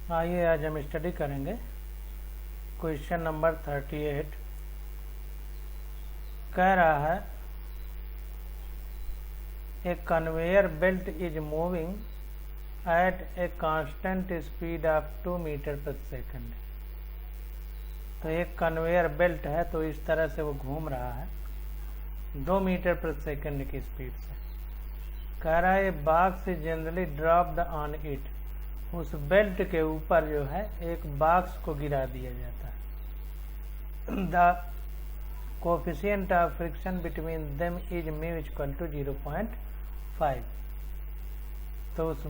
आइए आज हम स्टडी करेंगे क्वेश्चन नंबर 38। कह रहा है a conveyor belt is moving at a constant speed of 2 metre प्रति सेकंड। तो एक कन्वेयर बेल्ट है, तो इस तरह से वो घूम रहा है 2 मीटर प्रति सेकंड की स्पीड से। कह रहा है box is generally dropped on it. उस बेल्ट के ऊपर जो है एक बॉक्स को गिरा दिया जाता है। The coefficient of friction between them is mu equal to 0.5। तो उस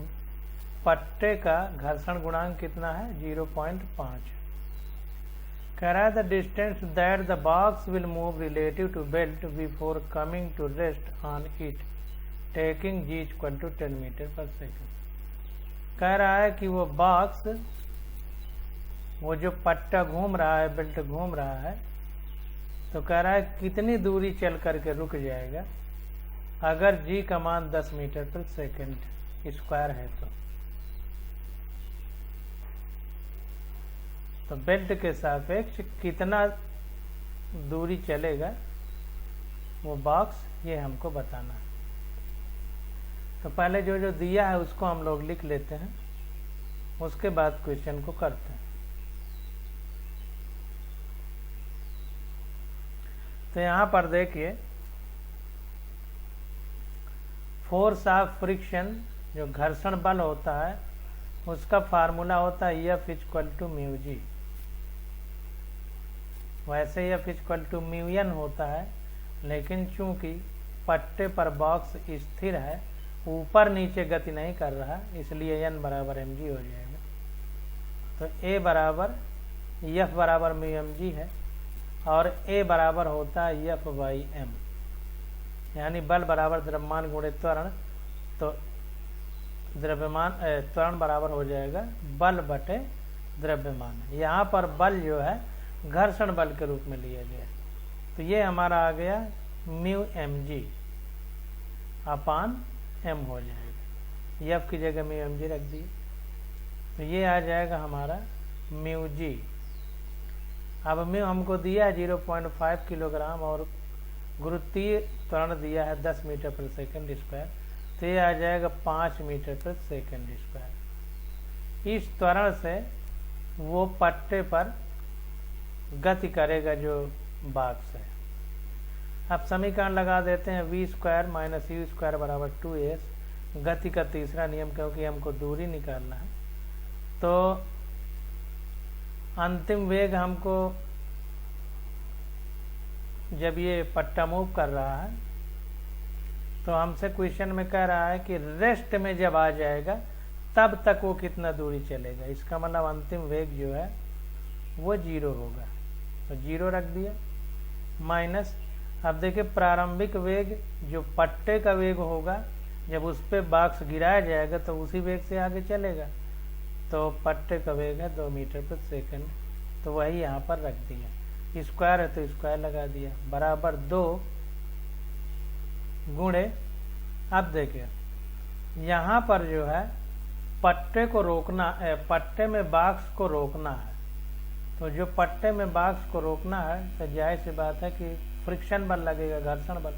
पट्टे का घर्षण गुणांक कितना है? 0.5। कह रहा है the distance that the box will move relative to belt before coming to rest on it taking g equal to 10 meter per second. कह रहा है कि वो बॉक्स, वो जो पट्टा घूम रहा है, बेल्ट घूम रहा है, तो कह रहा है कितनी दूरी चल करके रुक जाएगा अगर जी का मान 10 मीटर पर सेकेंड स्क्वायर है। तो बेल्ट के सापेक्ष कितना दूरी चलेगा वो बॉक्स, ये हमको बताना है। तो पहले जो जो दिया है उसको हम लोग लिख लेते हैं, उसके बाद क्वेश्चन को करते हैं। तो यहाँ पर देखिए फोर्स ऑफ फ्रिक्शन, जो घर्षण बल होता है, उसका फार्मूला होता है F equal to mu g. वैसे F equal to mu N होता है, लेकिन चूंकि पट्टे पर बॉक्स स्थिर है, ऊपर नीचे गति नहीं कर रहा, इसलिए एन बराबर एम जी हो जाएगा। तो ए बराबर एफ बराबर म्यू एम जी है, और ए बराबर होता है एफ बाई एम, यानी बल बराबर द्रव्यमान गुणे त्वरण। तो द्रव्यमान त्वरण बराबर हो जाएगा बल बटे द्रव्यमान। यहाँ पर बल जो है घर्षण बल के रूप में लिया गया। तो ये हमारा आ गया म्यू एम जी अपान एम हो जाएगा। एफ की जगह म्यू एम जी रख दिए, तो ये आ जाएगा हमारा म्यू जी। अब म्यू हमको दिया है 0.5 किलोग्राम और गुरुत्वीय त्वरण दिया है 10 मीटर प्रति सेकंड स्क्वायर, तो ये आ जाएगा 5 मीटर प्रति सेकंड स्क्वायर। इस त्वरण से वो पट्टे पर गति करेगा जो बॉक्स है। अब समीकरण लगा देते हैं v square minus you square बराबर 2s, गति का तीसरा नियम, क्योंकि हमको दूरी निकालना है। तो अंतिम वेग हमको, जब ये पट्टा मूव कर रहा है, तो हमसे क्वेश्चन में कह रहा है कि रेस्ट में जब आ जाएगा तब तक वो कितना दूरी चलेगा। इसका मतलब अंतिम वेग जो है वो 0 होगा, तो 0 रख दिया, माइनस। अब देखिए प्रारंभिक वेग जो पट्टे का वेग होगा, जब उस पर बॉक्स गिराया जाएगा तो उसी वेग से आगे चलेगा। तो पट्टे का वेग है 2 मीटर प्रति सेकंड, तो वही यहाँ पर रख दिया। स्क्वायर है तो स्क्वायर लगा दिया, बराबर 2 गुणे। अब देखिए यहाँ पर जो है पट्टे को रोकना है, पट्टे में बॉक्स को रोकना है। तो जो पट्टे में बॉक्स को रोकना है, तो जाहिर सी बात है कि फ्रिक्शन बल लगेगा, घर्षण बल।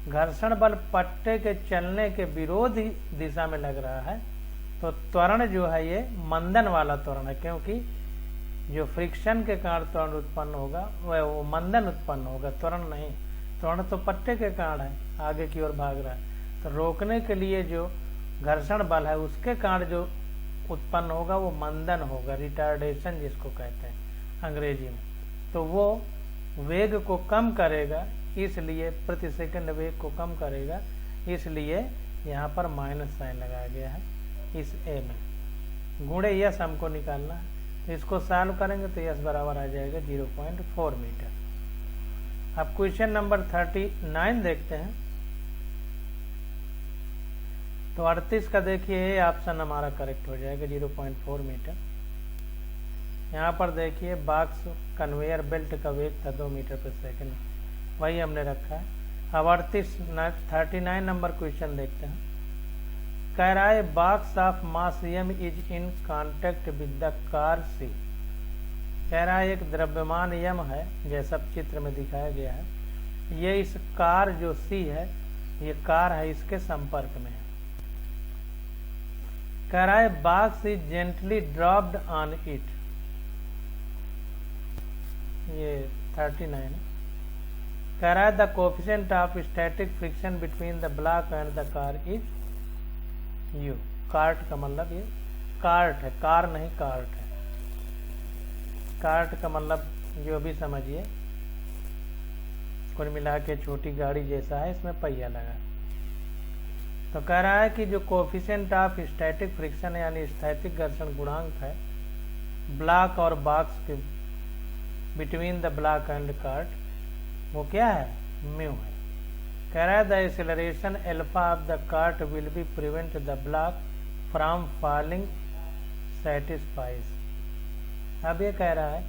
घर्षण बल पट्टे के चलने के विरोधी दिशा में लग रहा है, तो त्वरण जो है ये मंदन वाला त्वरण है, क्योंकि जो फ्रिक्शन के कारण त्वरण उत्पन्न होगा वह वो मंदन उत्पन्न होगा, त्वरण नहीं। त्वरण तो पट्टे के कारण है, आगे की ओर भाग रहा है। तो रोकने के लिए जो घर्षण बल है उसके कारण जो उत्पन्न होगा वो मंदन होगा, रिटार्डेशन जिसको कहते हैं अंग्रेजी में। तो वो वेग को कम करेगा, इसलिए प्रति सेकंड वेग को कम करेगा, इसलिए यहाँ पर माइनस साइन लगाया गया है इस ए में। गुणे यस हमको निकालना है, तो इसको सॉल्व करेंगे तो यस बराबर आ जाएगा 0.4 मीटर। अब क्वेश्चन नंबर 39 देखते हैं। तो 38 का देखिए ये ऑप्शन हमारा करेक्ट हो जाएगा, 0.4 मीटर। यहाँ पर देखिए बॉक्स कन्वेयर बेल्ट का वेग था 2 मीटर प्रति सेकंड, वही हमने रखा है। अब 39 नंबर क्वेश्चन देखते हैं। कह रहा है box of mass m is in contact with the car C। कह रहा है एक द्रव्यमान m है, जैसा चित्र में दिखाया गया है, ये इस कार जो C है, ये कार है, इसके संपर्क में है। कह रहा है box is gently dropped on it, ये 39 है। कह रहा है the coefficient of static friction between the block and the car is U। Cart का मतलब ये कार्ट है, कार नहीं कार्ट है। कार्ट का मतलब जो भी समझिए, कुल मिला के छोटी गाड़ी जैसा है, इसमें पहिया लगा। तो कह रहा है कि जो कोफिशिएंट ऑफ स्टैटिक फ्रिक्शन यानी स्थैतिक घर्षण गुणांक है ब्लॉक और बॉक्स के between the block and cart, वो क्या है, म्यू है। कह रहा है the acceleration alpha of the cart will be prevent the block from falling satisfies. अब ये कह रहा है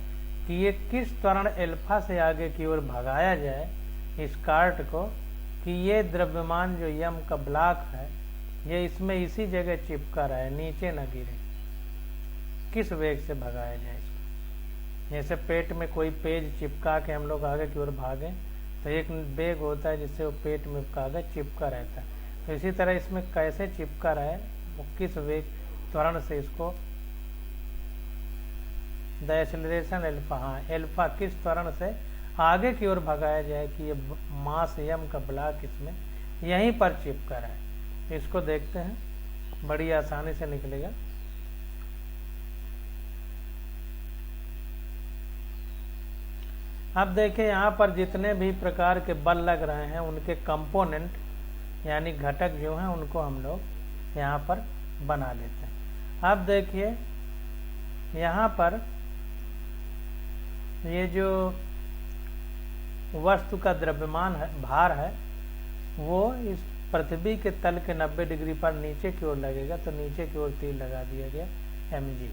कि ये किस त्वरण एल्फा से आगे की ओर भगाया जाए इस कार्ट को, कि ये द्रव्यमान जो यम का ब्लॉक है ये इसमें इसी जगह चिपका रहा है, नीचे न गिरे। किस वेग से भगाया जाए इसको? जैसे पेट में कोई पेज चिपका के हम लोग आगे की ओर भागें तो एक वेग होता है जिससे वो पेट में कागज चिपका रहता है, तो इसी तरह इसमें कैसे चिपका रहा है, वो किस वेग त्वरण से इसको द एक्सेलरेशन एल्फा, हाँ एल्फा किस त्वरण से आगे की ओर भगाया जाए कि ये मास यम का ब्लॉक इसमें यहीं पर चिपका रहा है। इसको देखते हैं, बड़ी आसानी से निकलेगा। अब देखिए यहाँ पर जितने भी प्रकार के बल लग रहे हैं उनके कंपोनेंट यानी घटक जो हैं उनको हम लोग यहाँ पर बना लेते हैं। अब देखिए यहाँ पर ये जो वस्तु का द्रव्यमान है, भार है, वो इस पृथ्वी के तल के 90 डिग्री पर नीचे की ओर लगेगा, तो नीचे की ओर तीर लगा दिया गया mg।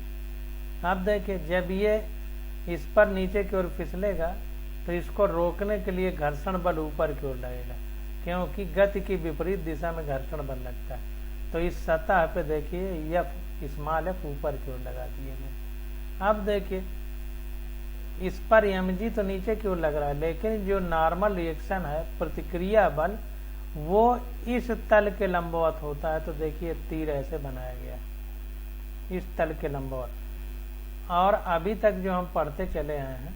अब देखिए जब ये इस पर नीचे की ओर फिसलेगा तो इसको रोकने के लिए घर्षण बल ऊपर की ओर लगेगा, क्योंकि गति की विपरीत दिशा में घर्षण बल लगता है। तो इस सतह पे देखिए स्मॉल f ऊपर की ओर लगा दिए मैं। अब देखिए इस पर mg तो नीचे की ओर लग रहा है, लेकिन जो नॉर्मल रिएक्शन है, प्रतिक्रिया बल, वो इस तल के लंबवत होता है। तो देखिए तीर ऐसे बनाया गया इस तल के लंबवत। और अभी तक जो हम पढ़ते चले आए हैं,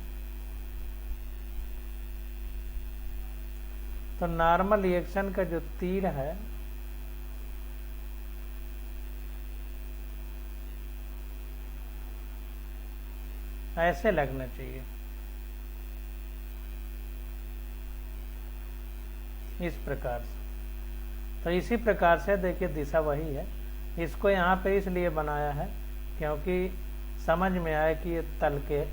तो नॉर्मल रिएक्शन का जो तीर है ऐसे लगना चाहिए, इस प्रकार से। तो इसी प्रकार से देखिए दिशा वही है। इसको यहाँ पे इसलिए बनाया है क्योंकि समझ में आए कि ये तल के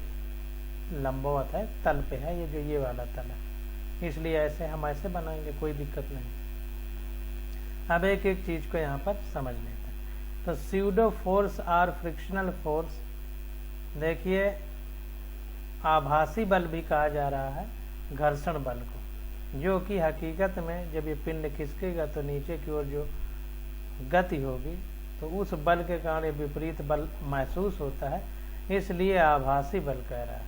लंबवत है, तल पे है, ये जो ये वाला तल है, इसलिए ऐसे हम ऐसे बनाएंगे, कोई दिक्कत नहीं। अब एक एक चीज को यहाँ पर समझ लेते हैं। तो स्यूडो फोर्स और फ्रिक्शनल फोर्स, देखिए आभासी बल भी कहा जा रहा है घर्षण बल को, जो कि हकीकत में जब ये पिंड खिसकेगा तो नीचे की ओर जो गति होगी तो उस बल के कारण ये विपरीत बल महसूस होता है, इसलिए आभासी बल कह रहा है।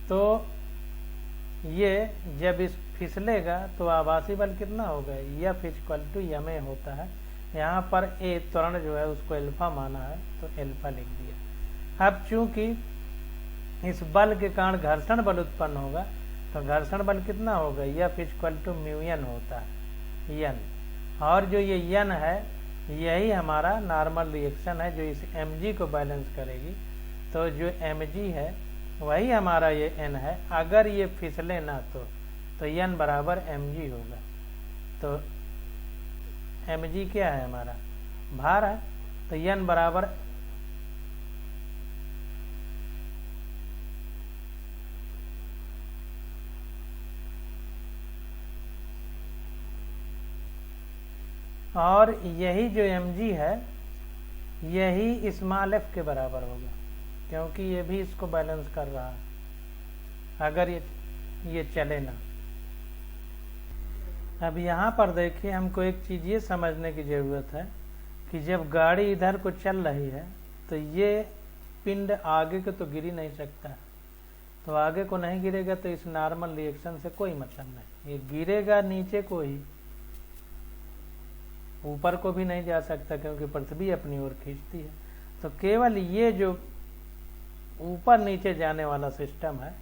तो ये जब इस फिसलेगा तो आभासी बल कितना होगा, F = ma होता है। यहाँ पर ए त्वरण जो है उसको एल्फा माना है, तो एल्फा लिख दिया। अब चूंकि इस बल के कारण घर्षण बल उत्पन्न होगा, तो घर्षण बल कितना होगा, F = μn होता है, n। और जो ये n है यही हमारा नॉर्मल रिएक्शन है जो इस mg को बैलेंस करेगी। तो जो mg है वही हमारा ये n है। अगर ये फिसले ना तो n बराबर mg होगा। तो mg क्या है, हमारा भार है, तो n बराबर और यही जो mg है यही स्मॉल f के बराबर होगा, क्योंकि ये भी इसको बैलेंस कर रहा है अगर ये चले ना। अब यहाँ पर देखिए हमको एक चीज ये समझने की जरूरत है कि जब गाड़ी इधर को चल रही है तो ये पिंड आगे को तो गिर ही नहीं सकता, तो आगे को नहीं गिरेगा तो इस नॉर्मल रिएक्शन से कोई मतलब नहीं, ये गिरेगा नीचे को ही, ऊपर को भी नहीं जा सकता क्योंकि पृथ्वी अपनी ओर खींचती है। तो केवल ये जो ऊपर नीचे जाने वाला सिस्टम है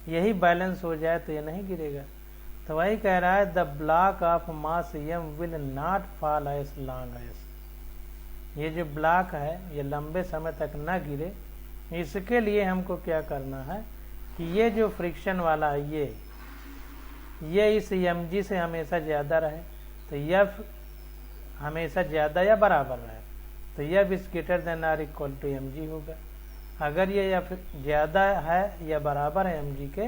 यही बैलेंस हो जाए तो ये नहीं गिरेगा। तो वही कह रहा है the block of mass m will not fall as long as, ये जो ब्लॉक है ये लंबे समय तक न गिरे, इसके लिए हमको क्या करना है कि ये जो फ्रिक्शन वाला है ये इस mg से हमेशा ज़्यादा रहे, तो F हमेशा ज़्यादा या बराबर रहे, तो F is greater than or equal to mg होगा। अगर ये F ज़्यादा है या बराबर है mg के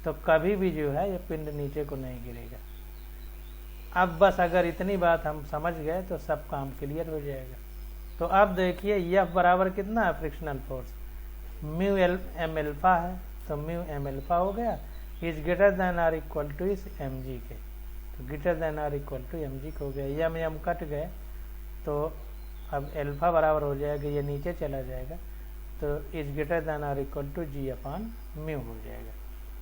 तो कभी भी जो है ये पिंड नीचे को नहीं गिरेगा। अब बस अगर इतनी बात हम समझ गए तो सब काम क्लियर हो जाएगा। तो अब देखिए F बराबर कितना है frictional force, mu m alpha है, तो म्यू m अल्फा हो गया, is greater than or equal to इस mg के, तो greater than or equal to mg हो गया, m कट गए तो अब अल्फा बराबर हो जाएगा, ये नीचे चला जाएगा, तो is greater than or equal to g upon mu हो जाएगा।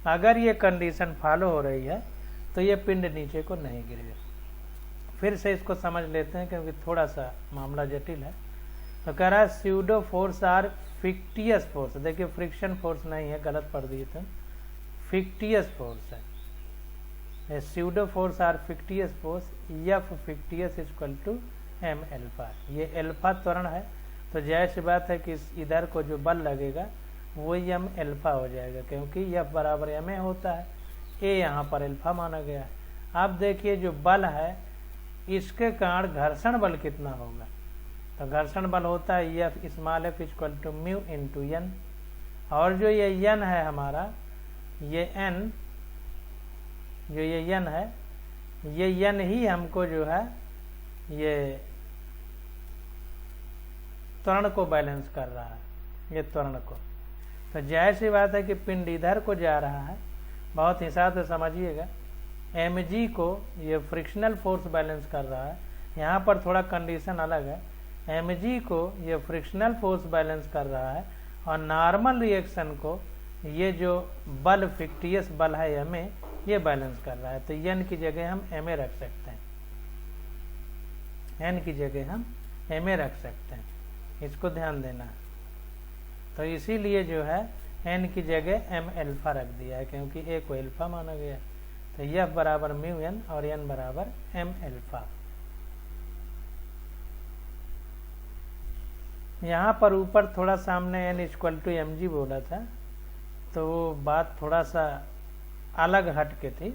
अगर ये कंडीशन फॉलो हो रही है तो ये पिंड नीचे को नहीं गिरेगा। फिर से इसको समझ लेते हैं क्योंकि थोड़ा सा मामला जटिल है। तो कह रहा है pseudo force or fictitious force, देखिए फ्रिक्शन फोर्स नहीं है, गलत पढ़ दिए थे, फिक्टियस फोर्स है। Pseudo force or fictitious force, F fictitious equal to m alpha, ये अल्फा त्वरण है, तो जाहिर सी बात है कि इधर को जो बल लगेगा वो m अल्फा हो जाएगा क्योंकि F बराबर ma होता है, a यहाँ पर अल्फा माना गया है। अब देखिए जो बल है इसके कारण घर्षण बल कितना होगा, तो घर्षण बल होता है F small f equal to mu into n, और जो ये n है हमारा, ये n जो ये n है, ये n ही हमको जो है ये त्वरण को बैलेंस कर रहा है, ये त्वरण को। तो जाहिर सी बात है कि पिंड इधर को जा रहा है, बहुत हिसाब से समझिएगा, mg को ये फ्रिक्शनल फोर्स बैलेंस कर रहा है, यहाँ पर थोड़ा कंडीशन अलग है, mg को ये फ्रिक्शनल फोर्स बैलेंस कर रहा है और नॉर्मल रिएक्शन को ये जो बल फिक्टियस बल है ma ये बैलेंस कर रहा है। तो n की जगह हम ma रख सकते हैं, n की जगह हम ma रख सकते हैं, इसको ध्यान देना है। तो इसीलिए जो है n की जगह m अल्फा रख दिया है क्योंकि a को अल्फा माना गया, तो F बराबर म्यू n और n बराबर m अल्फा। यहाँ पर ऊपर थोड़ा सा हमने n इक्वल टू mg बोला था, तो वो बात थोड़ा सा अलग हट के थी,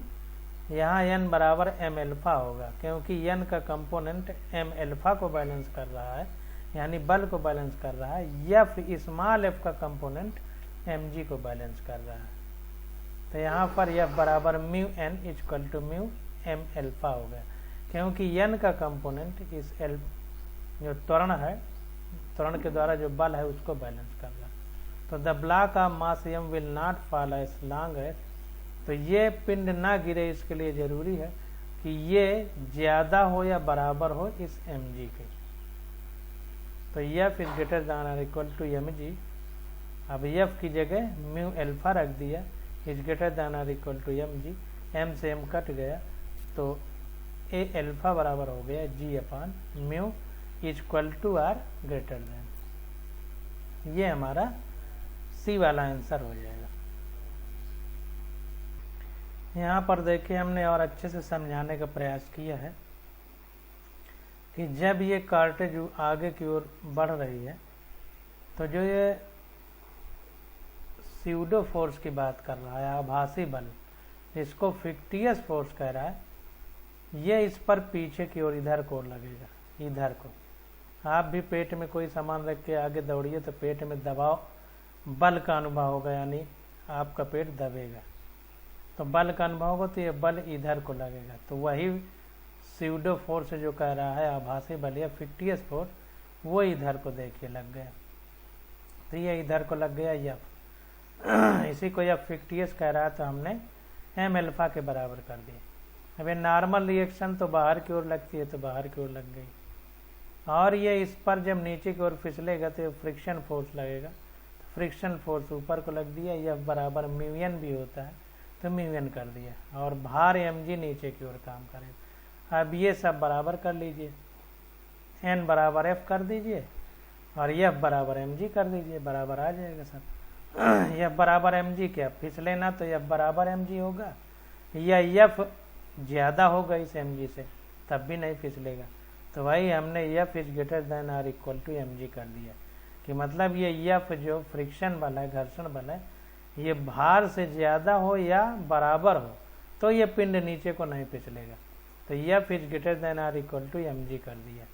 यहाँ n बराबर m अल्फा होगा क्योंकि n का कंपोनेंट m अल्फा को बैलेंस कर रहा है, यानी बल को बैलेंस कर रहा है, F स्मॉल f का कंपोनेंट mg को बैलेंस कर रहा है। तो यहाँ पर F बराबर mu n equal to mu m alpha हो गया क्योंकि n का कंपोनेंट इस जो त्वरण है, त्वरण के द्वारा जो बल है उसको बैलेंस कर रहा है। तो the block of mass m will not fall as long as, तो ये पिंड ना गिरे इसके लिए जरूरी है कि ये ज्यादा हो या बराबर हो इस mg के। तो F इज ग्रेटर देन और इक्वल टू mg, अब F की जगह म्यू अल्फा रख दिया, इज ग्रेटर देन और इक्वल टू mg, m से m कट गया तो a अल्फा बराबर हो गया g upon mu equal to or greater than, ये हमारा सी वाला आंसर हो जाएगा। यहाँ पर देखिए हमने और अच्छे से समझाने का प्रयास किया है कि जब ये कार्टेज आगे की ओर बढ़ रही है तो जो ये स्यूडो फोर्स की बात कर रहा है, आभासी बल, जिसको फिक्टियस फोर्स कह रहा है, ये इस पर पीछे की ओर इधर को लगेगा, इधर को। आप भी पेट में कोई सामान रख के आगे दौड़िए तो पेट में दबाव बल का अनुभव होगा, यानी आपका पेट दबेगा, तो बल का अनुभव होगा तो ये बल इधर को लगेगा। तो वही स्यूडो फोर्स जो कह रहा है आभासी बल या फिक्टियस फोर्स, वो इधर को देखिए लग गया, तो ये इधर को लग गया F, इसी को F फिक्टियस कह रहा है, तो हमने m अल्फा के बराबर कर दिया। अब ये नॉर्मल रिएक्शन तो बाहर की ओर लगती है तो बाहर की ओर लग गई, और ये इस पर जब नीचे की ओर फिसलेगा तो फ्रिक्शन फोर्स लगेगा, तो फ्रिक्शन फोर्स ऊपर को लग दिया, यह बराबर म्यूएन भी होता है तो म्यूएन कर दिया, और भार mg नीचे की ओर काम करेगा। अब ये सब बराबर कर लीजिए, n बराबर f कर दीजिए और f बराबर mg कर दीजिए, बराबर आ जाएगा सब। f बराबर mg क्या फिसले ना, तो f बराबर mg होगा, या f ज़्यादा होगा इस mg से तब भी नहीं फिसलेगा। तो भाई हमने f is greater than or equal to mg कर दिया, कि मतलब ये f जो फ्रिक्शन बल है, घर्षण बल है, ये भार से ज़्यादा हो या बराबर हो तो ये पिंड नीचे को नहीं फिसलेगा। तो f is greater than or equal to mg कर दिया।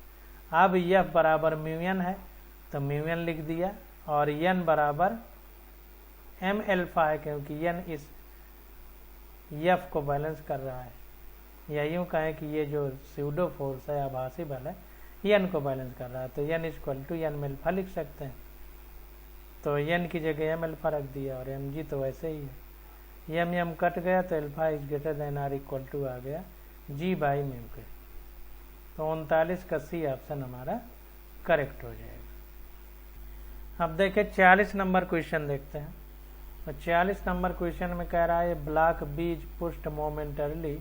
अब f बराबर म्यूएन है तो म्यूएन लिख दिया, और n बराबर m अल्फा है क्योंकि n इस f को बैलेंस कर रहा है, या यूँ कहें कि ये जो स्यूडो फोर्स है, आभासी बल है, n को बैलेंस कर रहा है, तो n equal to n alpha लिख सकते हैं। तो n की जगह m अल्फा रख दिया, और mg तो वैसे ही है, m कट गया तो alpha is greater than or equal to आ गया g बाई म्यू के। तो 39 का सी ऑप्शन हमारा करेक्ट हो जाएगा। अब देखिए 40 नंबर क्वेश्चन देखते हैं। तो 40 नंबर क्वेश्चन में कह रहा है block B is pushed momentarily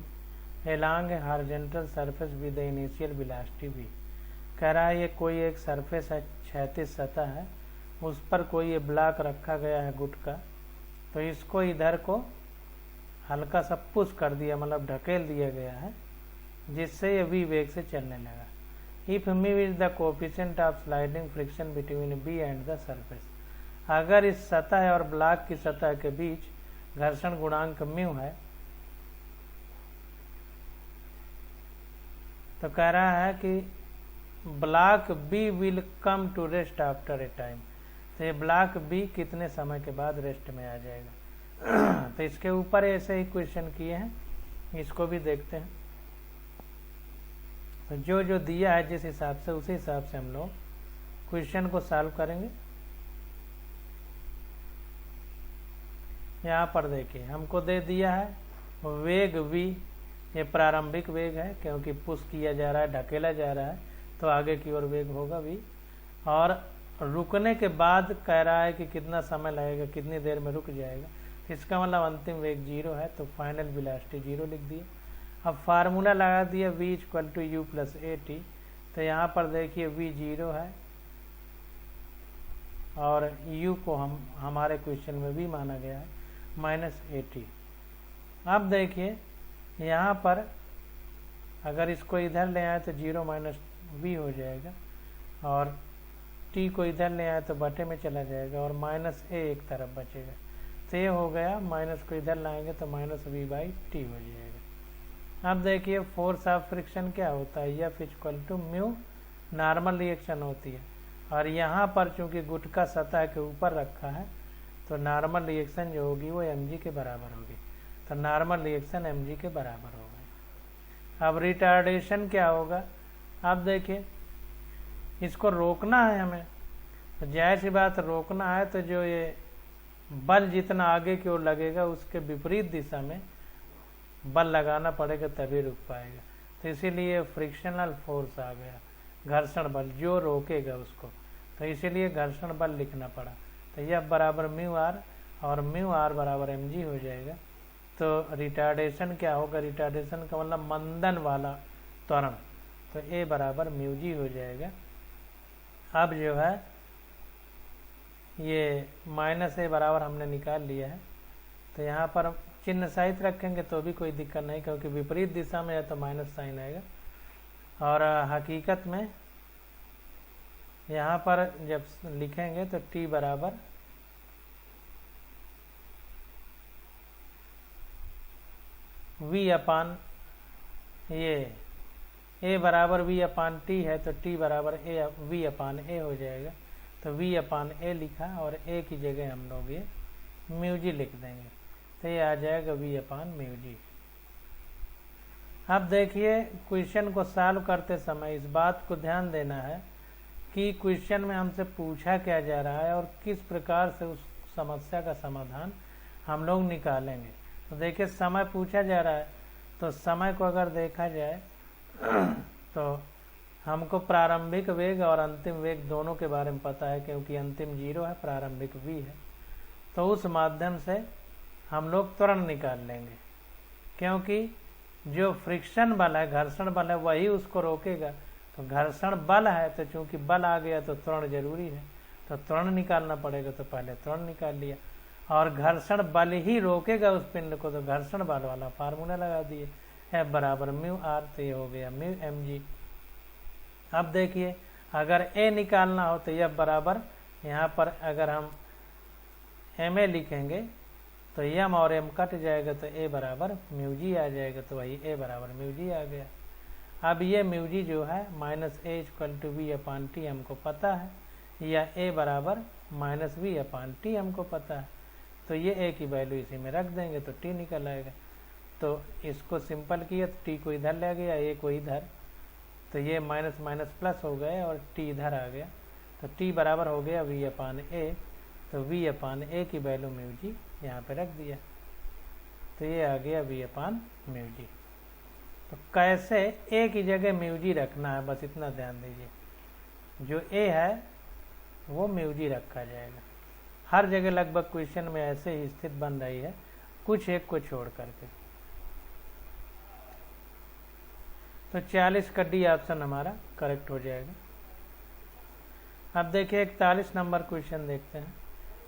along horizontal surface with initial velocity v। कह रहा है ये कोई एक सरफेस है, क्षैतिज सतह है, उस पर कोई ये ब्लॉक रखा गया है गुटका, तो इसको इधर को हल्का सा पुश कर दिया, मतलब ढकेल दिया गया है, जिससे ये v वेग से चलने लगा। If mu is the coefficient of sliding friction between b and the surface, अगर इस सतह और ब्लॉक की सतह के बीच घर्षण गुणांक म्यू है, तो कह रहा है कि block B will come to rest after a time, तो ये ब्लॉक बी कितने समय के बाद रेस्ट में आ जाएगा। तो इसके ऊपर ऐसे ही क्वेश्चन किए हैं, इसको भी देखते हैं। तो जो जो दिया है जिस हिसाब से, उसी हिसाब से हम लोग क्वेश्चन को सॉल्व करेंगे। यहाँ पर देखिए हमको दे दिया है वेग v, ये प्रारंभिक वेग है क्योंकि पुश किया जा रहा है, ढकेला जा रहा है, तो आगे की ओर वेग होगा v। और रुकने के बाद कह रहा है कि कितना समय लगेगा, कितनी देर में रुक जाएगा, इसका मतलब अंतिम वेग 0 है, तो फाइनल वेलोसिटी 0 लिख दिया। अब फार्मूला लगा दिया v equal to u plus at, तो यहाँ पर देखिए v 0 है और u को हमारे क्वेश्चन में भी माना गया है माइनस at। अब देखिए यहाँ पर अगर इसको इधर ले आए तो 0 माइनस v हो जाएगा, और t को इधर ले आए तो बटे में चला जाएगा, और माइनस a एक तरफ बचेगा, तो ये हो गया, माइनस को इधर लाएंगे तो माइनस v बाई टी हो जाएगा। अब देखिए फोर्स ऑफ फ्रिक्शन क्या होता है, F equal to mu normal reaction होती है, और यहाँ पर चूंकि गुटका सतह के ऊपर रखा है तो नॉर्मल रिएक्शन जो होगी वो mg के बराबर होगी, तो नॉर्मल रिएक्शन mg के बराबर होगा। अब रिटार्डेशन क्या होगा, अब देखिए इसको रोकना है हमें, तो जाहिर सी बात रोकना है, तो जो ये बल जितना आगे की ओर लगेगा उसके विपरीत दिशा में बल लगाना पड़ेगा तभी रुक पाएगा, तो इसीलिए फ्रिक्शनल फोर्स आ गया, घर्षण बल जो रोकेगा उसको, तो इसीलिए घर्षण बल लिखना पड़ा। तो यह बराबर म्यू आर, और म्यू आर बराबर mg हो जाएगा। तो रिटार्डेशन क्या होगा, रिटार्डेशन का मतलब मंदन वाला त्वरण, तो ए बराबर म्यू जी हो जाएगा। अब जो है ये माइनस ए बराबर हमने निकाल लिया है, तो यहाँ पर चिन्ह सहित रखेंगे तो भी कोई दिक्कत नहीं, क्योंकि विपरीत दिशा में है तो माइनस साइन आएगा। और हकीकत में यहाँ पर जब लिखेंगे तो t बराबर v अपान ये a बराबर v अपान t है, तो t बराबर v अपान a हो जाएगा। तो v अपान a लिखा और a की जगह हम लोग ये म्यू जी लिख देंगे, तो ये आ जाएगा v अपान म्यू जी। अब देखिए क्वेश्चन को सॉल्व करते समय इस बात को ध्यान देना है कि क्वेश्चन में हमसे पूछा क्या जा रहा है और किस प्रकार से उस समस्या का समाधान हम लोग निकालेंगे। तो देखिए समय पूछा जा रहा है, तो समय को अगर देखा जाए तो हमको प्रारंभिक वेग और अंतिम वेग दोनों के बारे में पता है, क्योंकि अंतिम 0 है, प्रारंभिक v है। तो उस माध्यम से हम लोग त्वरण निकाल लेंगे, क्योंकि जो फ्रिक्शन बल है, घर्षण बल है, वही उसको रोकेगा। तो घर्षण बल है, तो चूंकि बल आ गया तो त्वरण जरूरी है, तो त्वरण निकालना पड़ेगा। तो पहले त्वरण निकाल लिया, और घर्षण बल ही रोकेगा उस पिंड को, तो घर्षण बल वाला फार्मूला लगा दिए, F बराबर म्यू आर। तो ये हो गया म्यू mg। अब देखिए, अगर A निकालना हो तो F बराबर, यहाँ पर अगर हम ma लिखेंगे तो m और m कट जाएगा, तो A बराबर म्यू जी आ जाएगा। तो वही A बराबर म्यू जी आ गया। अब ये म्यू जी जो है minus A equal to v upon t हमको पता है, या A बराबर माइनस वी अपान टी हमको पता है। तो ये A की वैल्यू इसी में रख देंगे तो T निकल आएगा। तो इसको सिंपल किया तो T को इधर ले गया, A को इधर, तो ये माइनस माइनस प्लस हो गए और T इधर आ गया। तो T बराबर हो गया V अपान A। तो V अपान A की वैल्यू म्यू जी यहाँ पे रख दिया, तो ये आ गया V अपान म्यू जी। तो कैसे A की जगह म्यू जी रखना है, बस इतना ध्यान दीजिए। जो A है वो म्यू जी रखा जाएगा। हर जगह लगभग क्वेश्चन में ऐसे ही स्थिति बन रही है, कुछ एक को छोड़ करके। तो 40 का डी ऑप्शन हमारा करेक्ट हो जाएगा। अब देखिए 41 नंबर क्वेश्चन देखते हैं।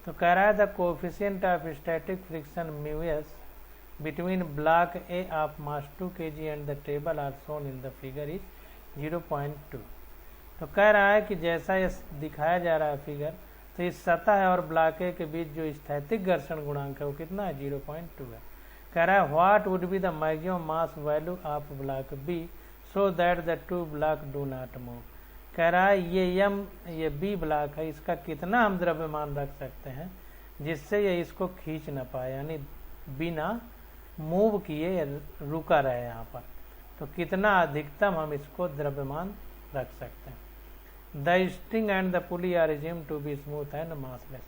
तो कह रहा है the coefficient of static friction mu s between block A of mass 2 kg and the table are shown in the figure is 0.2। तो कह रहा है कि जैसा ये दिखाया जा रहा है फिगर, तो इस सतह और ब्लॉक ए के बीच जो स्थैतिक घर्षण गुणांक है वो कितना है, 0.2 है। कह रहा है what would be the maximum mass value of block B so that the two block do not move. कह रहा है ये बी ब्लॉक है, इसका कितना हम द्रव्यमान रख सकते हैं जिससे ये इसको खींच न पाए, यानी बिना मूव किए रुका रहे यहाँ पर। तो कितना अधिकतम हम इसको द्रव्यमान रख सकते हैं। The string and the pulley are assumed to be smooth and massless.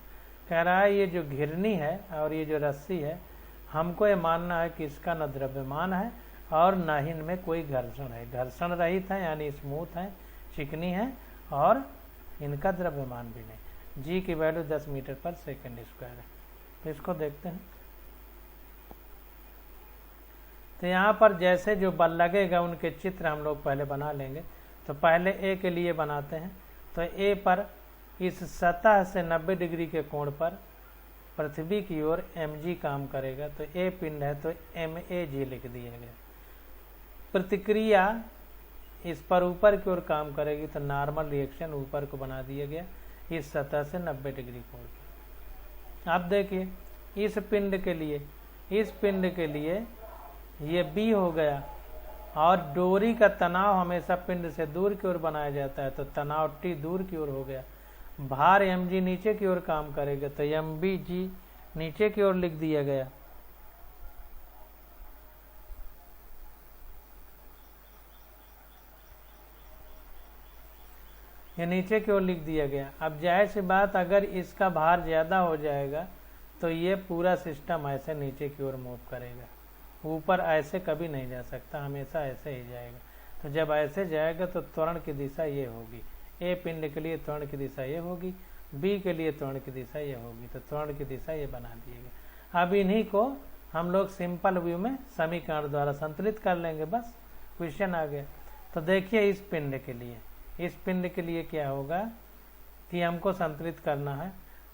कह रहा है ये जो घिरनी है और ये जो रस्सी है, हमको ये मानना है कि इसका न द्रव्यमान है और न ही इनमें कोई घर्षण है, घर्षण रहित है, यानी स्मूथ है, चिकनी है, और इनका द्रव्यमान भी नहीं। जी की value 10 meter per second square है। तो इसको देखते हैं। तो यहाँ पर जैसे जो बल लगेगा उनके चित्र हम लोग पहले बना लेंगे। तो पहले ए के लिए बनाते हैं। तो ए पर इस सतह से 90 डिग्री के कोण पर पृथ्वी की ओर mg काम करेगा। तो ए पिंड है तो mag लिख दिया गया। प्रतिक्रिया इस पर ऊपर की ओर काम करेगी, तो नॉर्मल रिएक्शन ऊपर को बना दिया गया इस सतह से 90 डिग्री कोण पर। अब देखिए इस पिंड के लिए ये B हो गया, और डोरी का तनाव हमेशा पिंड से दूर की ओर बनाया जाता है, तो तनाव T दूर की ओर हो गया। भार mg नीचे की ओर काम करेगा, तो mbg नीचे की ओर लिख दिया गया। ये नीचे की ओर लिख दिया गया। अब जाहिर सी बात, अगर इसका भार ज्यादा हो जाएगा तो ये पूरा सिस्टम ऐसे नीचे की ओर मूव करेगा, ऊपर ऐसे कभी नहीं जा सकता, हमेशा ऐसे ही जाएगा। तो जब ऐसे जाएगा तो त्वरण की दिशा ये होगी। ए पिंड के लिए त्वरण की दिशा ये होगी, बी के लिए त्वरण की दिशा ये होगी। तो त्वरण की दिशा ये बना दिएगा। अब इन्हीं को हम लोग सिंपल व्यू में समीकरण द्वारा संतुलित कर लेंगे, बस क्वेश्चन आ गया। तो देखिए इस पिंड के लिए क्या होगा कि हमको संतुलित करना है,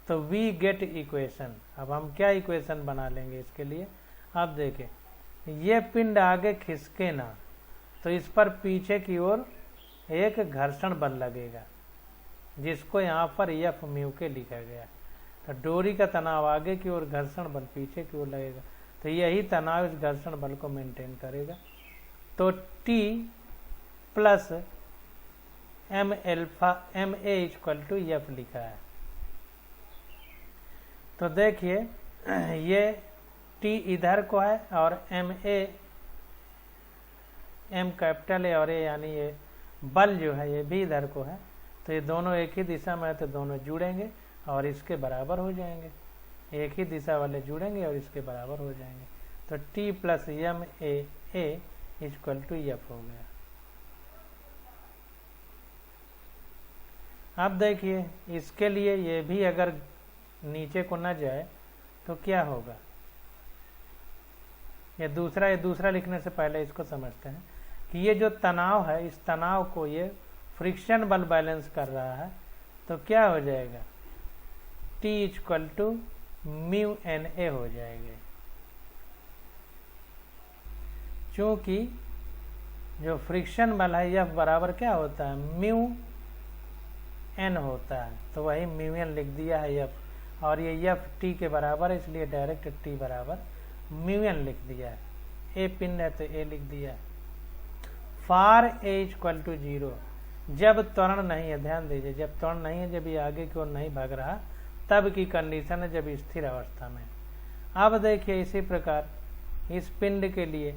तो वी गेट इक्वेशन। अब हम क्या इक्वेशन बना लेंगे इसके लिए। अब देखें, ये पिंड आगे खिसके ना, तो इस पर पीछे की ओर एक घर्षण बल लगेगा, जिसको यहाँ पर एफ म्यू के लिखा गया। तो डोरी का तनाव आगे की ओर, घर्षण बल पीछे की ओर लगेगा, तो यही तनाव इस घर्षण बल को मेंटेन करेगा। तो T plus M A equal to F लिखा है। तो देखिए ये T इधर को है और एम कैपिटल है और ए यानी ये बल जो है ये भी इधर को है। तो ये दोनों एक ही दिशा में है, तो दोनों जुड़ेंगे और इसके बराबर हो जाएंगे। एक ही दिशा वाले जुड़ेंगे और इसके बराबर हो जाएंगे। तो T plus M A equal to F हो गया। अब देखिए इसके लिए ये भी अगर नीचे को न जाए तो क्या होगा। ये दूसरा लिखने से पहले इसको समझते हैं कि ये जो तनाव है, इस तनाव को ये फ्रिक्शन बल बैलेंस कर रहा है, तो क्या हो जाएगा, T equal to mu N A हो जाएगा। चूंकि जो फ्रिक्शन बल है F बराबर क्या होता है, म्यू एन होता है, तो वही म्यू एन लिख दिया है F, और ये F T के बराबर है, इसलिए डायरेक्ट T बराबर म्यू एन लिख दिया है। ए पिंड है तो ए लिख दिया है। फार ए इक्वल टू 0, जब त्वरण नहीं है, ध्यान दीजिए, जब त्वरण नहीं है, जब ये आगे की ओर नहीं भाग रहा, तब की कंडीशन है जब स्थिर अवस्था में। अब देखिए इसी प्रकार इस पिंड के लिए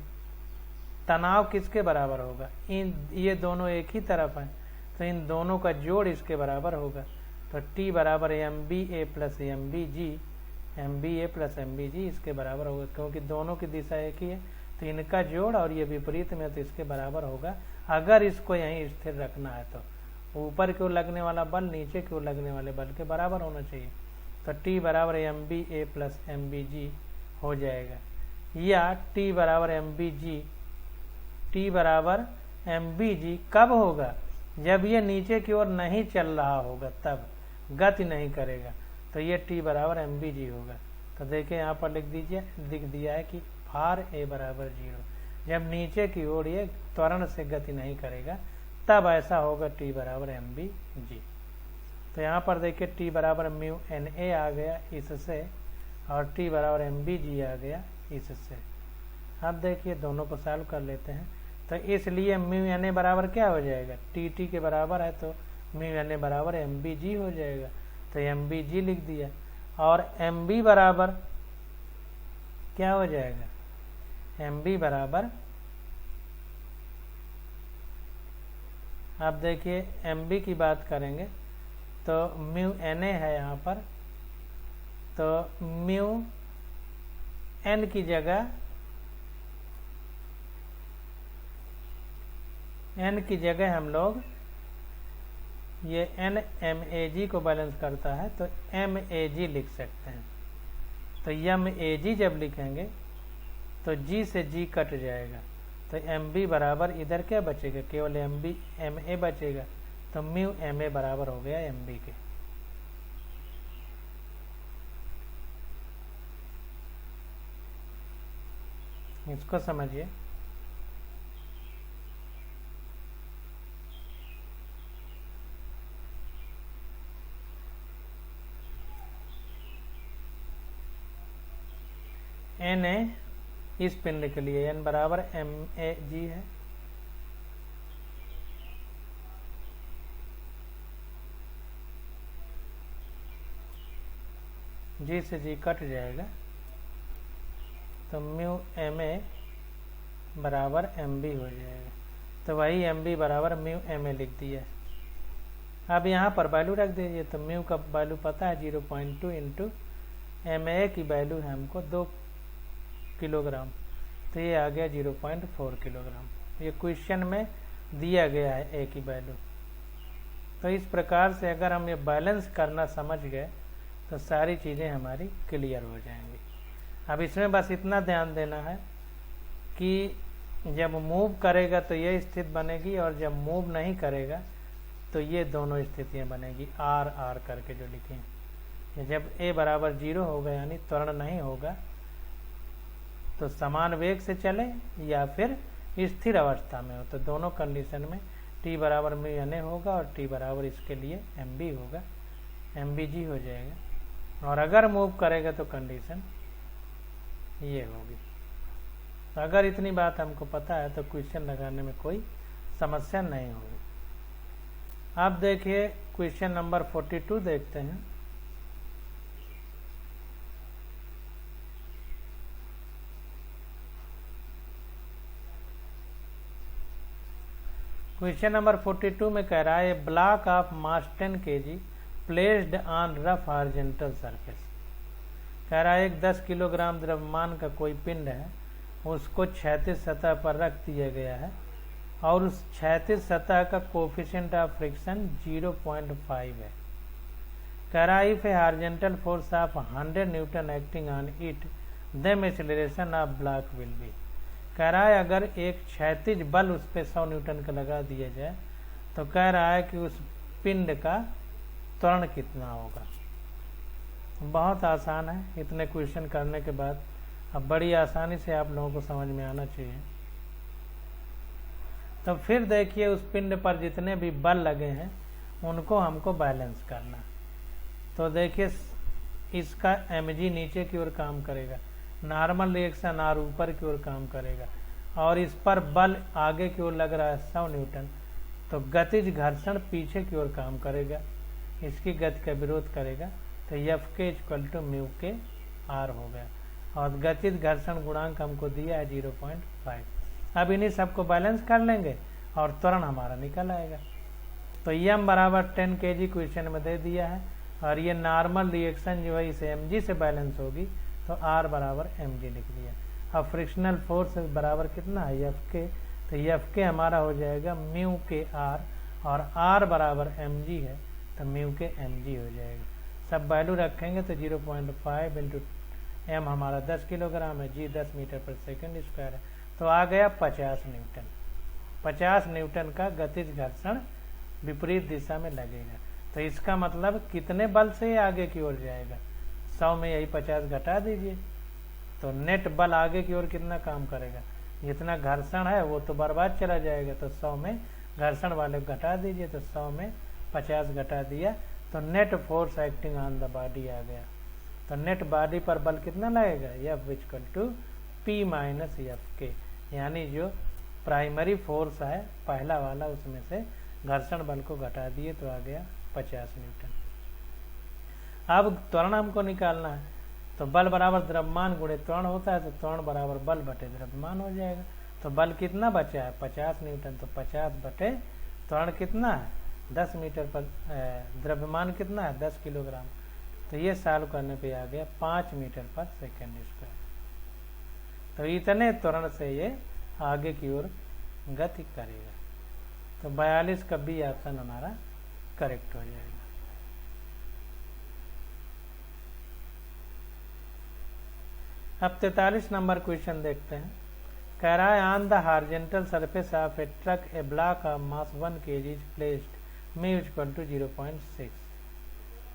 तनाव किसके बराबर होगा, ये दोनों एक ही तरफ हैं, तो इन दोनों का जोड़ इसके बराबर होगा। तो T बराबर MBA plus MBG, MBA plus MBG इसके बराबर होगा, क्योंकि दोनों की दिशा एक ही है, तो इनका जोड़, और ये विपरीत में, तो इसके बराबर होगा। अगर इसको यहीं स्थिर रखना है तो ऊपर की ओर लगने वाला बल नीचे की ओर लगने वाले बल के बराबर होना चाहिए। तो T बराबर MBA प्लस MBG हो जाएगा, या T बराबर MBG कब होगा, जब ये नीचे की ओर नहीं चल रहा होगा, तब गति नहीं करेगा, तो ये T बराबर MBG होगा। तो देखिए यहाँ पर लिख दिया है कि फार ए बराबर 0, जब नीचे की ओर ये त्वरण से गति नहीं करेगा, तब ऐसा होगा T बराबर MBG। तो यहाँ पर देखिए T बराबर म्यू एन ए आ गया इससे, और T बराबर MBG आ गया इससे। अब देखिए दोनों को सॉल्व कर लेते हैं। तो इसलिए म्यू एन ए बराबर क्या हो जाएगा, T के बराबर है, तो म्यू एन ए बराबर MBG हो जाएगा, तो MBG लिख दिया। और MB बराबर क्या हो जाएगा, MB बराबर, अब देखिए MB की बात करेंगे तो म्यू एन ए है यहाँ पर, तो म्यू एन की जगह हम लोग ये NMAG को बैलेंस करता है, तो MAG लिख सकते हैं। तो MAG जब लिखेंगे तो G से G कट जाएगा, तो MB बराबर इधर क्या बचेगा, केवल MA बचेगा, तो म्यू MA बराबर हो गया MB के। इसको समझिए। NA इस पिंड के लिए N बराबर MAG है, G से G कट जाएगा, तो म्यू MA बराबर MB हो जाएगा। तो वही MB बराबर म्यू MA लिख दिया। अब यहाँ पर वैल्यू रख दीजिए, तो म्यू का वैल्यू पता है 0.2 इंटू MA की वैल्यू है हमको 2 किलोग्राम, तो ये आ गया 0.4 किलोग्राम। ये क्वेश्चन में दिया गया है ए की वैल्यू। तो इस प्रकार से अगर हम ये बैलेंस करना समझ गए तो सारी चीज़ें हमारी क्लियर हो जाएंगी। अब इसमें बस इतना ध्यान देना है कि जब मूव करेगा तो ये स्थिति बनेगी, और जब मूव नहीं करेगा तो ये दोनों स्थितियाँ बनेगी, आर आर करके जो लिखे हैं। जब ए बराबर 0 होगा, यानी त्वरण नहीं होगा, तो समान वेग से चले या फिर स्थिर अवस्था में हो, तो दोनों कंडीशन में T बराबर म्यू एन ए होगा, और T बराबर इसके लिए MB होगा, MBG हो जाएगा। और अगर मूव करेगा तो कंडीशन ये होगी। तो अगर इतनी बात हमको पता है तो क्वेश्चन लगाने में कोई समस्या नहीं होगी। अब देखिए क्वेश्चन नंबर 42 देखते हैं। क्वेश्चन नंबर 42 में कह रहा है block of mass 10 kg placed on rough horizontal surface. कह रहा है एक 10 किलोग्राम द्रव्यमान का कोई पिंड है, उसको क्षैतिज सतह पर रख दिया गया है, और उस क्षैतिज सतह का कोफिशिएंट ऑफ फ्रिक्शन 0.5 है। कह रहा if a horizontal force of 100 newton acting on it then acceleration of block will be. कह रहा है अगर एक क्षैतिज बल उस पर 100 न्यूटन का लगा दिया जाए तो कह रहा है कि उस पिंड का त्वरण कितना होगा। बहुत आसान है, इतने क्वेश्चन करने के बाद अब बड़ी आसानी से आप लोगों को समझ में आना चाहिए। तो फिर देखिए उस पिंड पर जितने भी बल लगे हैं उनको हमको बैलेंस करना। तो देखिए इसका mg नीचे की ओर काम करेगा, नॉर्मल रिएक्शन r ऊपर की ओर काम करेगा, और इस पर बल आगे की ओर लग रहा है 100 न्यूटन, तो गतिज घर्षण पीछे की ओर काम करेगा, इसकी गति का विरोध करेगा। तो Fk = म्यू के r हो गया, और गतिज घर्षण गुणांक हमको दिया है 0.5। अब इन्हीं सबको बैलेंस कर लेंगे और त्वरण हमारा निकल आएगा। तो m बराबर 10 kg क्वेश्चन में दे दिया है, और ये नॉर्मल रिएक्शन जो है इसे mg से बैलेंस होगी, तो r बराबर mg लिख दिया। अब फ्रिक्शनल फोर्स बराबर कितना है Fk, तो Fk हमारा हो जाएगा म्यू के r, और r बराबर mg है तो म्यू के mg हो जाएगा। सब वैल्यू रखेंगे तो 0.5 इंटू m हमारा 10 किलोग्राम है, g 10 meter per second square है, तो आ गया 50 न्यूटन। 50 न्यूटन का गतिज घर्षण विपरीत दिशा में लगेगा। तो इसका मतलब कितने बल से आगे की ओर जाएगा, 100 में यही 50 घटा दीजिए, तो नेट बल आगे की ओर कितना काम करेगा, जितना घर्षण है वो तो बर्बाद चला जाएगा, तो 100 में घर्षण वाले घटा दीजिए, तो 100 में 50 घटा दिया, तो net force acting on the body आ गया। तो नेट बॉडी पर बल कितना लगेगा, F P माइनस Fk, यानी जो प्राइमरी फोर्स है पहला वाला उसमें से घर्षण बल को घटा दिए तो आ गया 50 न्यूटन। अब त्वरण हमको निकालना है, तो बल बराबर द्रव्यमान गुणे त्वरण होता है, तो त्वरण बराबर बल बटे द्रव्यमान हो जाएगा। तो बल कितना बचा है 50 न्यूटन, तो 50 बटे त्वरण कितना है 10 मीटर पर, द्रव्यमान कितना है 10 किलोग्राम, तो ये सॉल्व करने पे आ गया 5 मीटर पर सेकेंड स्क्वायर। तो इतने त्वरण से ये आगे की ओर गति करेगा। तो 42 का बी ऑप्शन हमारा करेक्ट हो जाएगा। अब 43 नंबर क्वेश्चन देखते हैं। कह रहा है on the horizontal surface of a truck a block of mass 1 kg is placed mu equal to 0.6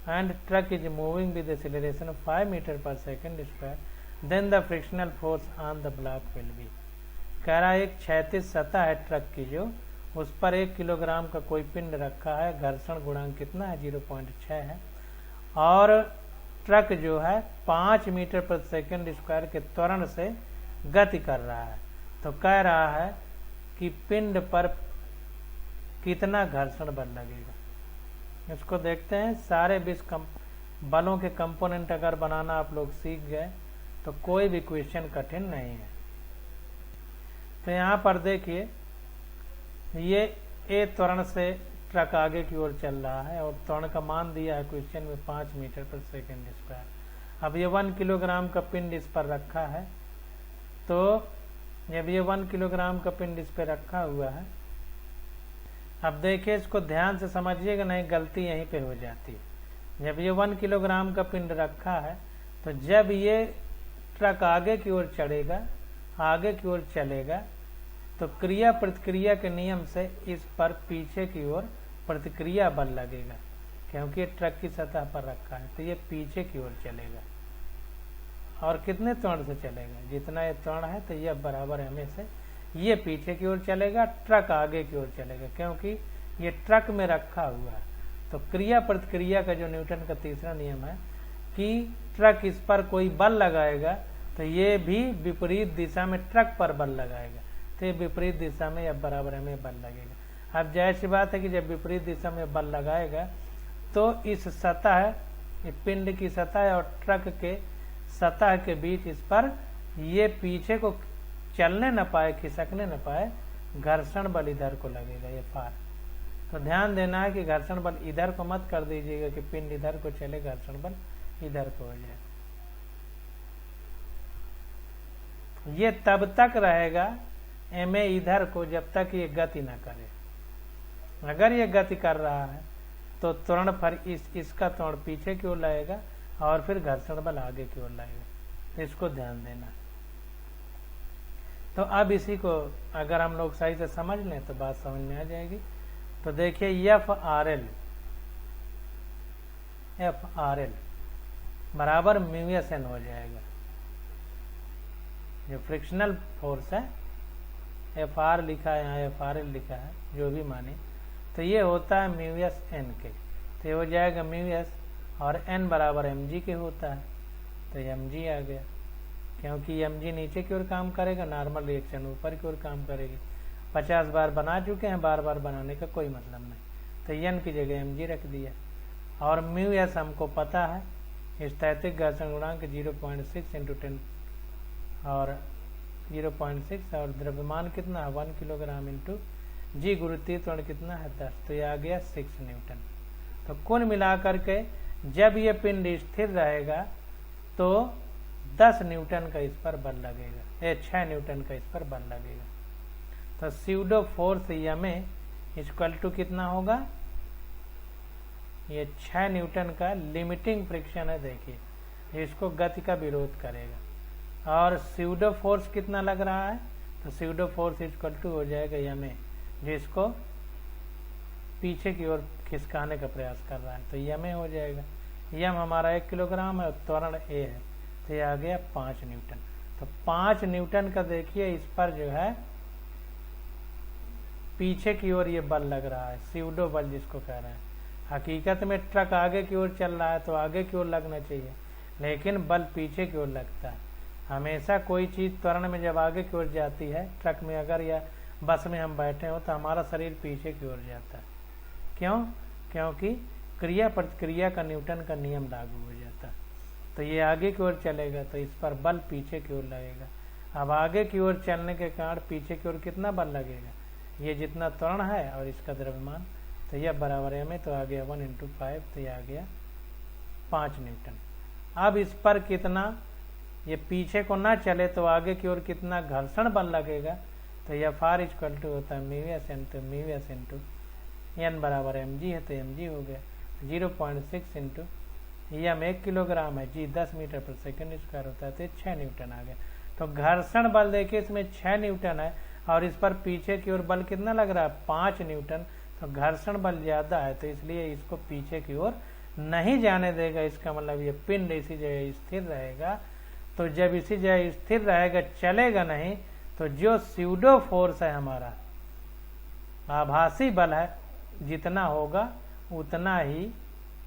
and truck is moving with acceleration of 5 metre per second square, then the frictional force on the block will be. कह रहा है एक क्षैतिज सतह है truck की, जो उस पर 1 किलोग्राम का कोई पिंड रखा है, घर्षण गुणांक कितना है 0.6 है, और ट्रक जो है 5 मीटर पर सेकंड स्क्वायर के त्वरण से गति कर रहा है। तो कह रहा है कि पिंड पर कितना घर्षण बल लगेगा। इसको देखते हैं। सारे 20 बलों के कंपोनेंट अगर बनाना आप लोग सीख गए तो कोई भी क्वेश्चन कठिन नहीं है। तो यहाँ पर देखिए ये ए त्वरण से ट्रक आगे की ओर चल रहा है, और त्वरण का मान दिया है क्वेश्चन में 5 मीटर पर सेकंड स्क्वायर। अब ये 1 किलोग्राम का पिंड इस पर रखा है, तो जब ये 1 किलोग्राम का पिंड इस पर रखा हुआ है, अब देखिए इसको ध्यान से समझिएगा, नहीं गलती यहीं पे हो जाती है। जब ये 1 किलोग्राम का पिंड रखा है, तो जब ये ट्रक आगे की ओर चढ़ेगा, आगे की ओर चलेगा, तो क्रिया प्रतिक्रिया के नियम से इस पर पीछे की ओर प्रतिक्रिया बल लगेगा, क्योंकि ये ट्रक की सतह पर रखा है, तो ये पीछे की ओर चलेगा। और कितने त्वरण से चलेगा, जितना ये त्वरण है, तो यह बराबर हमें से ये पीछे की ओर चलेगा, ट्रक आगे की ओर चलेगा, क्योंकि ये ट्रक में रखा हुआ है। तो क्रिया प्रतिक्रिया का जो न्यूटन का तीसरा नियम है कि ट्रक इस पर कोई बल लगाएगा, तो ये भी विपरीत दिशा में ट्रक पर बल लगाएगा, तो ये विपरीत दिशा में अब बराबर हमें बल लगेगा। अब जाहिर सी बात है कि जब विपरीत दिशा में बल लगाएगा, तो इस सतह, पिंड की सतह और ट्रक के सतह के बीच इस पर ये पीछे को चलने न पाए, खिसकने न पाए, घर्षण बल इधर को लगेगा, ये फार। तो ध्यान देना है कि घर्षण बल इधर को मत कर दीजिएगा कि पिंड इधर को चले, घर्षण बल इधर को हो जाए। ये तब तक रहेगा ma इधर को जब तक ये गति ना करे। अगर ये गति कर रहा है तो त्वरण फर इसका त्वरण पीछे की ओर लाएगा और फिर घर्षण बल आगे की ओर लाएगा। तो इसको ध्यान देना। तो अब इसी को अगर हम लोग सही से समझ लें तो बात समझ में आ जाएगी। तो देखिए एफ आर एल बराबर म्यू एस एन हो जाएगा। जो फ्रिक्शनल फोर्स है एफ आर लिखा है, यहाँ एफ आर एल लिखा है, जो भी माने, तो ये होता है म्यू एस एन के। तो ये हो जाएगा म्यू एस और एन बराबर एम जी के होता है। तो एम जी आ गया, क्योंकि एम जी नीचे की ओर काम करेगा, नॉर्मल रिएक्शन ऊपर की ओर काम करेगी। 50 बार बना चुके हैं, बार बार बनाने का कोई मतलब नहीं। तो एन की जगह एम जी रख दिया। और म्यू एस हमको पता है, स्थैतिक घर्षण गुणांक 0.6 × 10 और 0.6 और द्रव्यमान कितना है 1 किलोग्राम इंटू जी, गुरुत्वीय त्वरण कितना है 10। तो ये आ गया 6 न्यूटन। तो कुल मिलाकर के जब ये पिंड स्थिर रहेगा तो 10 न्यूटन का इस पर बल लगेगा, ये 6 न्यूटन का इस पर बल लगेगा। तो स्यूडो फोर्स यमे इक्वल टू कितना होगा, ये 6 न्यूटन का लिमिटिंग फ्रिक्शन है। देखिए इसको गति का विरोध करेगा। और स्यूडो फोर्स कितना लग रहा है, तो स्यूडो फोर्स इक्वल टू हो जाएगा यमे, जिसको पीछे की ओर खिसकाने का प्रयास कर रहा है। तो यमे हो जाएगा, यम हमारा 1 किलोग्राम है और त्वरण ए है। तो ये आ गया 5 न्यूटन। तो 5 न्यूटन का देखिए इस पर जो है पीछे की ओर ये बल लग रहा है, स्यूडो बल जिसको कह रहे हैं। हकीकत में ट्रक आगे की ओर चल रहा है तो आगे की ओर लगना चाहिए, लेकिन बल पीछे की ओर लगता है। हमेशा कोई चीज़ त्वरण में जब आगे की ओर जाती है, ट्रक में अगर या बस में हम बैठे हो तो हमारा शरीर पीछे की ओर जाता है। क्यों? क्योंकि क्रिया प्रतिक्रिया का न्यूटन का नियम लागू हो जाता है। तो ये आगे की ओर चलेगा तो इस पर बल पीछे की ओर लगेगा। अब आगे की ओर चलने के कारण पीछे की ओर कितना बल लगेगा, ये जितना त्वरण है और इसका द्रव्यमान, तो यह बराबर है में, तो आ गया 1 × 5, तो यह आ गया 5 न्यूटन। अब इस पर कितना, ये पीछे को ना चले तो आगे की ओर कितना घर्षण बल लगेगा, तो यह फार इक्वल टू होता है म्यू एस एन। तो म्यू एस इंटू एन बराबर एम जी है, तो एम जी हो गया 0.6 इंटू यम 1 किलोग्राम है, जी 10 मीटर पर सेकंड स्क्वायर होता है, तो 6 न्यूटन आ गया। तो घर्षण बल देखिए इसमें 6 न्यूटन है और इस पर पीछे की ओर बल कितना लग रहा है 5 न्यूटन। तो घर्षण बल ज्यादा है, तो इसलिए इसको पीछे की ओर नहीं जाने देगा। इसका मतलब ये पिंड इसी जगह स्थिर रहेगा। तो जब इसी जगह स्थिर रहेगा, चलेगा नहीं, तो जो स्यूडो फोर्स है हमारा आभासी बल है, जितना होगा उतना ही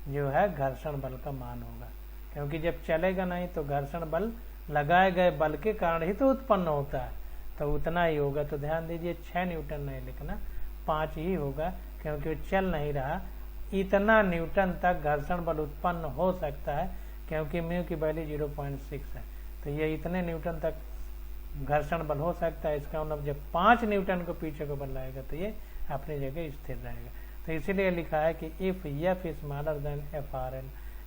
जो है घर्षण बल का मान होगा। क्योंकि जब चलेगा नहीं तो घर्षण बल लगाए गए बल के कारण ही तो उत्पन्न होता है, तो उतना ही होगा। तो ध्यान दीजिए 6 न्यूटन नहीं लिखना, 5 ही होगा, क्योंकि वो चल नहीं रहा। इतना न्यूटन तक घर्षण बल उत्पन्न हो सकता है, क्योंकि म्यू की वैल्यू 0.6 है। तो ये इतने न्यूटन तक घर्षण बल हो सकता है। इसका मतलब जब 5 न्यूटन को पीछे को बल लाएगा तो ये अपनी जगह स्थिर रहेगा। तो इसीलिए लिखा है कि if F smaller than F R L,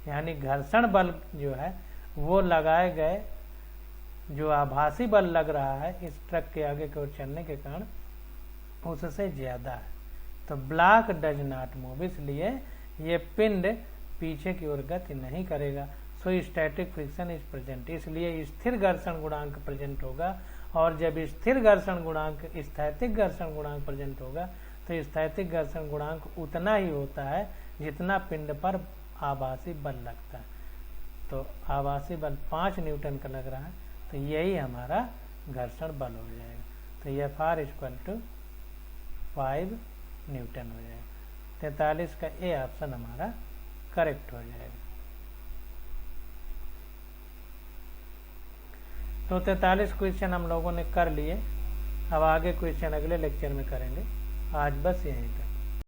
यानी घर्षण बल जो है वो लगाए गए, जो आभासी बल लग रहा है इस ट्रक के आगे की ओर चलने के कारण, उससे ज्यादा है। तो ब्लॉक डज नॉट मूव, इसलिए ये पिंड पीछे की ओर गति नहीं करेगा। So static friction is present, इसलिए स्थिर घर्षण गुणांक प्रेजेंट होगा। और जब स्थिर घर्षण गुणांक स्थैतिक घर्षण गुणांक प्रेजेंट होगा तो स्थैतिक घर्षण गुणांक उतना ही होता है जितना पिंड पर आभासी बल लगता है। तो आभासी बल 5 न्यूटन का लग रहा है, तो यही हमारा घर्षण बल हो जाएगा। तो यह फार इक्वल टू 5 न्यूटन हो जाएगा। 43 का ए ऑप्शन हमारा करेक्ट हो जाएगा। तो 43 क्वेश्चन हम लोगों ने कर लिए। अब आगे क्वेश्चन अगले लेक्चर में करेंगे। आज बस यहीं तक।